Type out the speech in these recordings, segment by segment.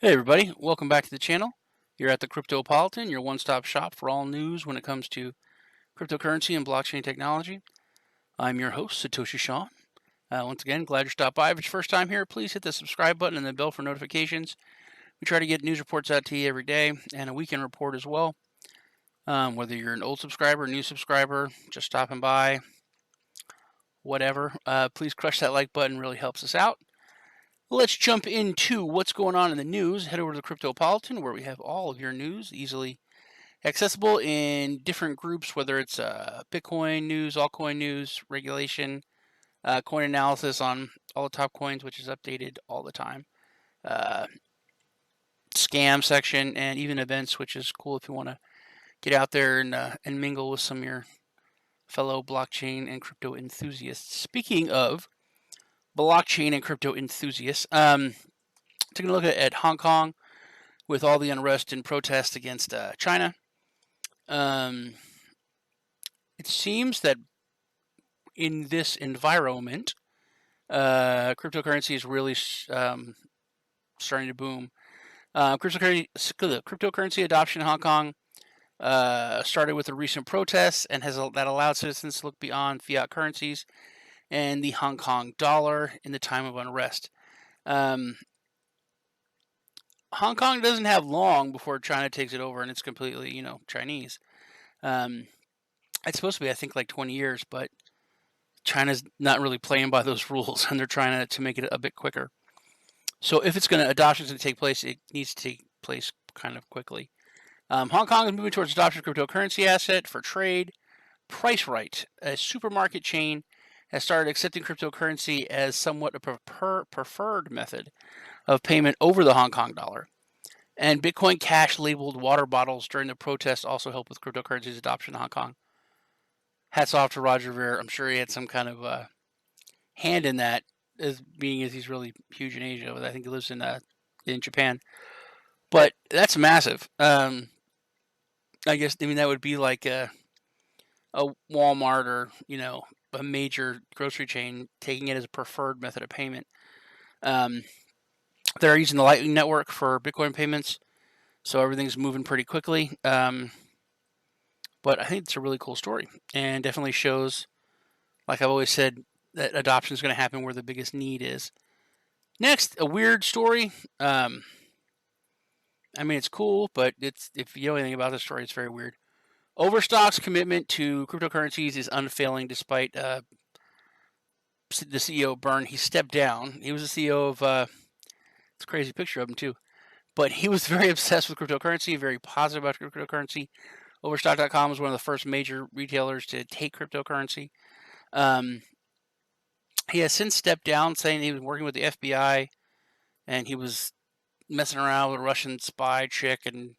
Hey everybody, welcome back to the channel. You're at the Cryptopolitan, your one-stop shop for all news when it comes to cryptocurrency and blockchain technology. I'm your host, Satoshi Shawn. Once again, glad you stopped by. If it's your first time here, please hit the subscribe button and the bell for notifications. We try to get news reports out to you every day and a weekend report as well. Whether you're an old subscriber, new subscriber, just stopping by, whatever, please crush that like button, really helps us out. Let's jump into what's going on in the news. Head over to the Cryptopolitan where we have all of your news easily accessible in different groups, whether it's Bitcoin news, altcoin news, regulation, coin analysis on all the top coins, which is updated all the time, scam section, and even events, which is cool if you want to get out there and mingle with some of your fellow blockchain and crypto enthusiasts. Speaking of blockchain and crypto enthusiasts, taking a look at Hong Kong with all the unrest and protests against China. It seems that in this environment, cryptocurrency is really starting to boom. Cryptocurrency adoption in Hong Kong started with the recent protests and that allowed citizens to look beyond fiat currencies and the Hong Kong dollar in the time of unrest. Hong Kong doesn't have long before China takes it over and it's completely, Chinese. It's supposed to be, I think, like 20 years, but China's not really playing by those rules, and they're trying to make it a bit quicker. So if adoption is going to take place, it needs to take place kind of quickly. Hong Kong is moving towards adoption of cryptocurrency asset for trade. PriceRite, a supermarket chain, has started accepting cryptocurrency as somewhat a preferred method of payment over the Hong Kong dollar. And Bitcoin Cash labeled water bottles during the protest also helped with cryptocurrency's adoption in Hong Kong. Hats off to Roger Ver. I'm sure he had some kind of hand in that, as he's really huge in Asia. I think he lives in Japan. But that's massive. I guess that would be like a Walmart or a major grocery chain taking it as a preferred method of payment. They're using the Lightning Network for Bitcoin payments, so everything's moving pretty quickly. But I think it's a really cool story and definitely shows, like I've always said, that adoption is going to happen where the biggest need is. Next, a weird story. It's cool, but if you know anything about this story, it's very weird. Overstock's commitment to cryptocurrencies is unfailing despite the CEO Byrne. He stepped down. He was the CEO of, it's a crazy picture of him too, but he was very obsessed with cryptocurrency, very positive about cryptocurrency. Overstock.com was one of the first major retailers to take cryptocurrency. He has since stepped down, saying he was working with the FBI and he was messing around with a Russian spy chick and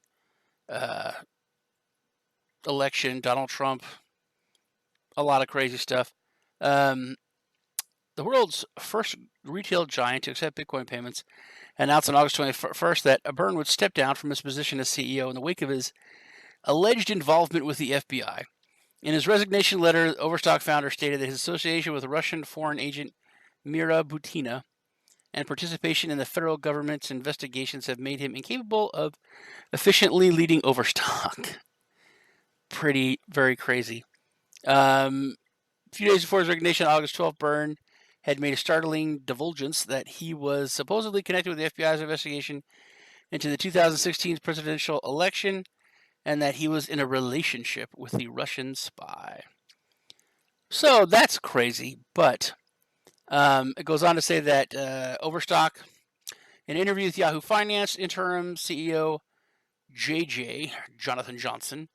election, Donald Trump, a lot of crazy stuff. The world's first retail giant to accept Bitcoin payments announced on August 21st that Byrne would step down from his position as CEO in the wake of his alleged involvement with the FBI. In his resignation letter, the Overstock founder stated that his association with Russian foreign agent Mira Butina and participation in the federal government's investigations have made him incapable of efficiently leading Overstock. Very crazy. A few days before his resignation, August 12th, Byrne had made a startling divulgence that he was supposedly connected with the FBI's investigation into the 2016 presidential election and that he was in a relationship with the Russian spy. So that's crazy, but it goes on to say that Overstock, in an interview with Yahoo Finance, interim CEO Jonathan Johnson,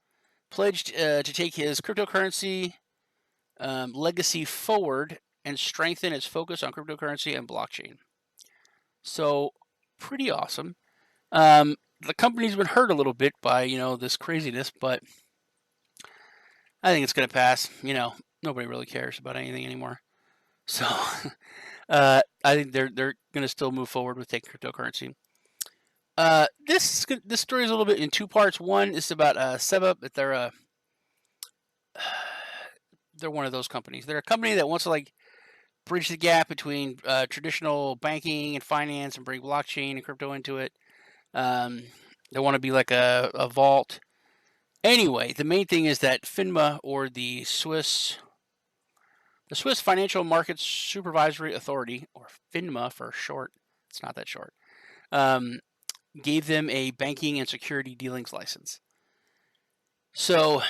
pledged to take his cryptocurrency legacy forward and strengthen its focus on cryptocurrency and blockchain. So, pretty awesome. The company's been hurt a little bit by, this craziness, but I think it's going to pass. Nobody really cares about anything anymore. So, I think they're going to still move forward with taking cryptocurrency. This story is a little bit in two parts. One is about Sebab, that they're one of those companies. They're a company that wants to bridge the gap between traditional banking and finance and bring blockchain and crypto into it. They want to be like a vault. Anyway, the main thing is that FINMA, or the Swiss Financial Markets Supervisory Authority, or FINMA for short, it's not that short, gave them a banking and security dealings license. So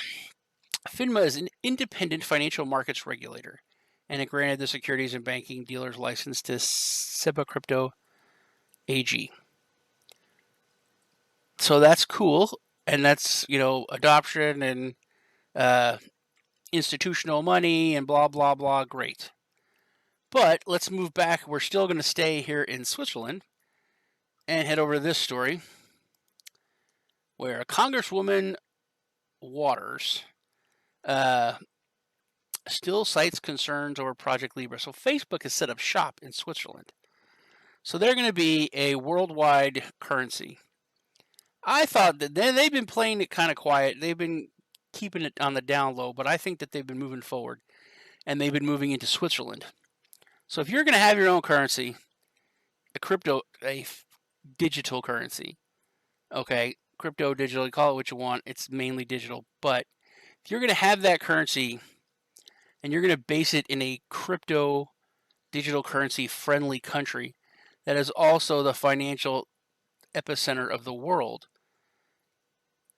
FINMA is an independent financial markets regulator, and it granted the securities and banking dealers license to SIBA Crypto AG. So that's cool, and that's, adoption and institutional money and blah blah blah. Great. But let's move back. We're still going to stay here in Switzerland and head over to this story, where Congresswoman Waters still cites concerns over Project Libra. So Facebook has set up shop in Switzerland. So they're going to be a worldwide currency. I thought that they've been playing it kind of quiet. They've been keeping it on the down low, but I think that they've been moving forward, and they've been moving into Switzerland. So if you're going to have your own currency, a digital currency, okay, crypto, digital, you call it what you want, it's mainly digital, but if you're going to have that currency and you're going to base it in a crypto digital currency friendly country that is also the financial epicenter of the world,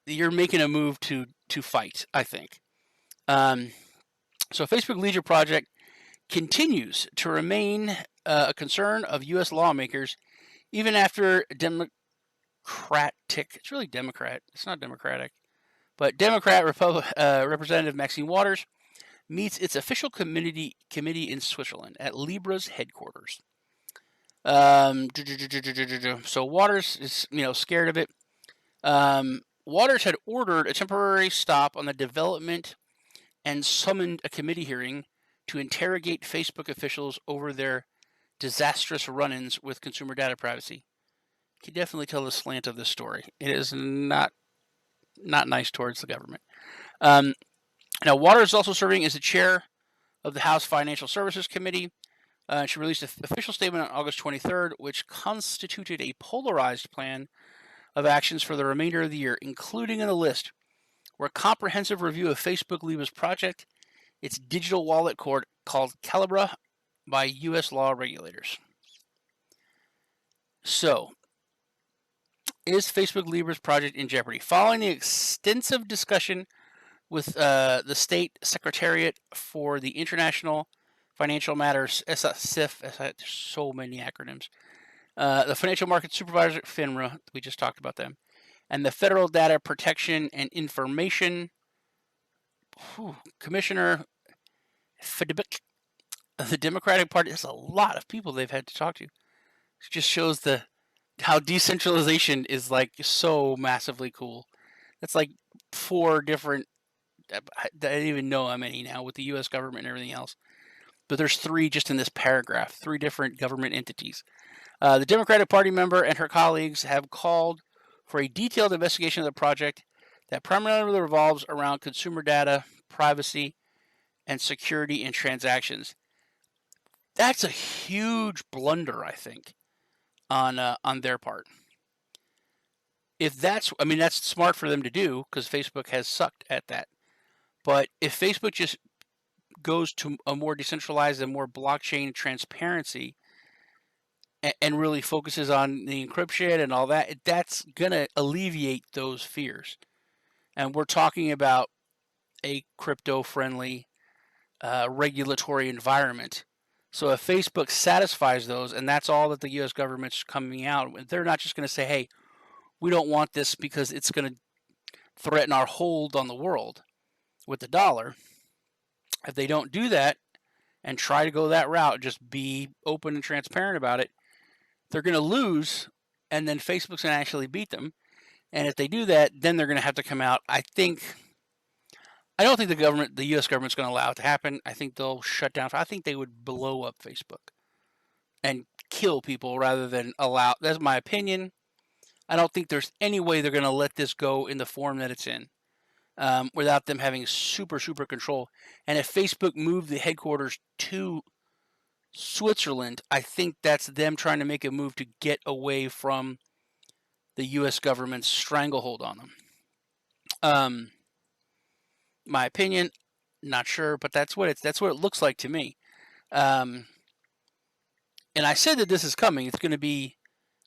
you're making a move to fight, I think. So Facebook Libra project continues to remain a concern of U.S. lawmakers, even after it's really Democrat, it's not Democratic, but Democrat Representative Maxine Waters meets its official committee in Switzerland at Libra's headquarters. So Waters is, scared of it. Waters had ordered a temporary stop on the development and summoned a committee hearing to interrogate Facebook officials over their disastrous run-ins with consumer data privacy. You can definitely tell the slant of this story. It is not nice towards the government. Now, Waters is also serving as the chair of the House Financial Services Committee. She released an official statement on August 23rd, which constituted a polarized plan of actions for the remainder of the year, including in a list where a comprehensive review of Facebook Libra's project, its digital wallet called Calibra, by U.S. law regulators. So, is Facebook Libra's project in jeopardy? Following the extensive discussion with the State Secretariat for the International Financial Matters, SIF, there's so many acronyms, the Financial Market Supervisor, FINRA, we just talked about them, and the Federal Data Protection and Information Commissioner, the Democratic Party. There's a lot of people they've had to talk to. It just shows how decentralization is like so massively cool. That's like 4 different, I don't even know how many now with the U.S. government and everything else. But there's 3 just in this paragraph, 3 different government entities. The Democratic Party member and her colleagues have called for a detailed investigation of the project that primarily revolves around consumer data, privacy, and security in transactions. That's a huge blunder, I think, on their part. If that's smart for them to do, because Facebook has sucked at that. But if Facebook just goes to a more decentralized and more blockchain transparency and really focuses on the encryption and all that, that's going to alleviate those fears. And we're talking about a crypto-friendly regulatory environment. So if Facebook satisfies those, and that's all that the U.S. government's coming out, they're not just going to say, hey, we don't want this because it's going to threaten our hold on the world with the dollar. If they don't do that and try to go that route, just be open and transparent about it, they're going to lose, and then Facebook's going to actually beat them. And if they do that, then they're going to have to come out. I don't think the U.S. government's going to allow it to happen. I think they'll shut down. I think they would blow up Facebook and kill people rather than allow. That's my opinion. I don't think there's any way they're going to let this go in the form that it's in without them having super control. And if Facebook moved the headquarters to Switzerland, I think that's them trying to make a move to get away from the U.S. government's stranglehold on them. My opinion, not sure, but that's what it looks like to me. And I said that this is coming. It's going to be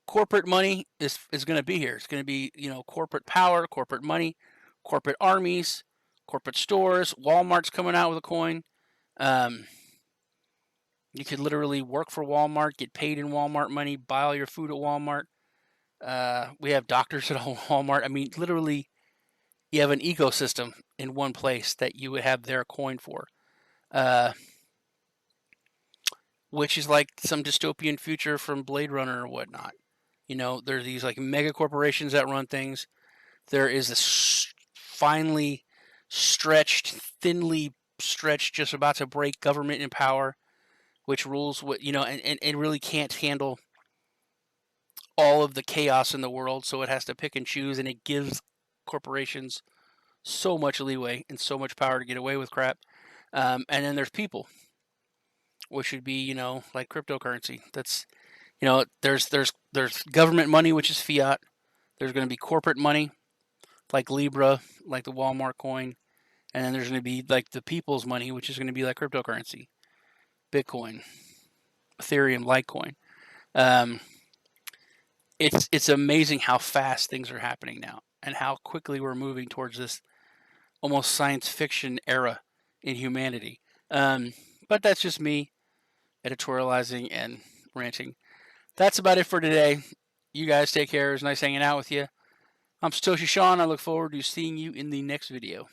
corporate money is going to be here. It's going to be, corporate power, corporate money, corporate armies, corporate stores. Walmart's coming out with a coin. You could literally work for Walmart, get paid in Walmart money, buy all your food at Walmart. We have doctors at Walmart. I mean, literally, you have an ecosystem in one place that you would have their coin for, which is like some dystopian future from Blade Runner or whatnot. There's these like mega corporations that run things. There is this finely stretched, thinly stretched, just about to break government in power, which rules what, and it really can't handle all of the chaos in the world, so it has to pick and choose, and it gives corporations so much leeway and so much power to get away with crap. And then there's people, which should be, like cryptocurrency. That's, there's government money, which is fiat. There's going to be corporate money, like Libra, like the Walmart coin. And then there's going to be like the people's money, which is going to be like cryptocurrency, Bitcoin, Ethereum, Litecoin. It's amazing how fast things are happening now and how quickly we're moving towards this almost science fiction era in humanity. But that's just me editorializing and ranting. That's about it for today. You guys take care. It was nice hanging out with you. I'm Satoshi Sean. I look forward to seeing you in the next video.